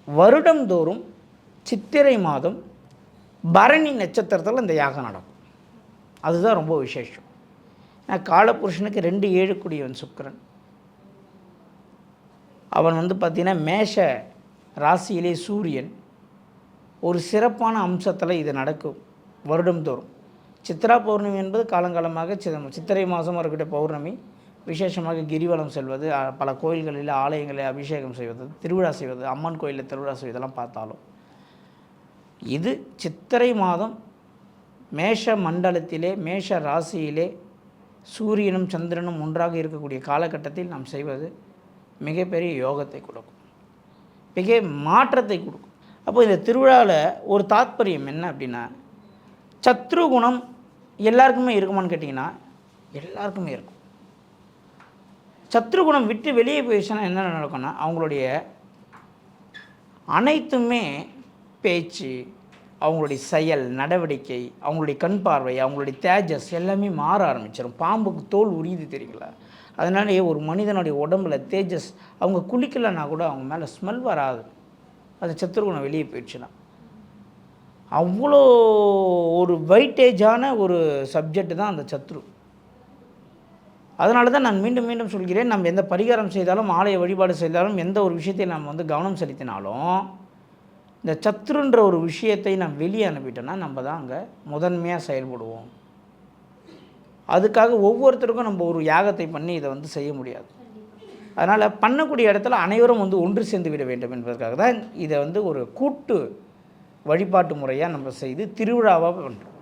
வருடந்தோறும் சித்திரை மாதம் பரணி நட்சத்திரத்தில் இந்த யாகம் நடக்கும். அதுதான் ரொம்ப விசேஷம். காலபுருஷனுக்கு 2 7 சுக்கிரன். அவன் பார்த்திங்கன்னா மேஷ ராசியிலே சூரியன். ஒரு சிறப்பான அம்சத்தில் இது நடக்கும் வருடந்தோறும். சித்ரா பௌர்ணமி என்பது காலங்காலமாக சித்திரை மாதம் இருக்கக்கூடிய பௌர்ணமி. விசேஷமாக கிரிவலம் செல்வது, பல கோயில்களில் ஆலயங்களில் அபிஷேகம் செய்வது, திருவிழா செய்வது, அம்மன் கோயிலில் திருவிழா செய்வதெல்லாம் பார்த்தாலும் இது சித்திரை மாதம் மேஷ மண்டலத்திலே மேஷ ராசியிலே சூரியனும் சந்திரனும் ஒன்றாக இருக்கக்கூடிய காலகட்டத்தில் நாம் செய்வது மிகப்பெரிய யோகத்தை கொடுக்கும், மிக மாற்றத்தை கொடுக்கும். அப்போ இந்த திருவிழாவில் ஒரு தாத்பரியம் என்ன அப்படின்னா, சத்ருகுணம் எல்லாருக்குமே இருக்குமான்னு கேட்டிங்கன்னா எல்லாருக்குமே இருக்கும். சத்ருகுணம் விட்டு வெளியே போயிடுச்சுன்னா என்ன நடக்கும்னா, அவங்களுடைய அனைத்துமே பேச்சு, அவங்களுடைய செயல் நடவடிக்கை, அவங்களுடைய கண் பார்வை, அவங்களுடைய தேஜஸ் எல்லாமே மாற ஆரம்பிச்சிடும். பாம்புக்கு தோல் உரியுது தெரியுங்களா? அதனாலே ஒரு மனிதனுடைய உடம்புல தேஜஸ், அவங்க குளிக்கலைன்னா கூட அவங்க மேலே ஸ்மெல் வராது. அது சத்ருகுணம் வெளியே போயிடுச்சுன்னா. அவ்வளோ ஒரு வெயிட்டேஜான ஒரு சப்ஜெக்ட் தான் அந்த சத்ரு. அதனால தான் நான் மீண்டும் மீண்டும் சொல்கிறேன், நம்ம எந்த பரிகாரம் செய்தாலும், ஆலய வழிபாடு செய்தாலும், எந்த ஒரு விஷயத்தை நாம் கவனம் செலுத்தினாலும், இந்த சத்ருன்ற ஒரு விஷயத்தை நாம் வெளியே அனுப்பிட்டோன்னா நம்ம தான் அங்கே முதன்மையாக செயல்படுவோம். அதுக்காக ஒவ்வொருத்தருக்கும் நம்ம ஒரு யாகத்தை பண்ணி இதை செய்ய முடியாது. அதனால் பண்ணக்கூடிய இடத்துல அனைவரும் ஒன்று சேர்ந்து விட வேண்டும் என்பதற்காக தான் இதை ஒரு கூட்டு வழிபாட்டு முறையாக நம்ம செய்து திருவிழாவாக பண்ணுறோம்.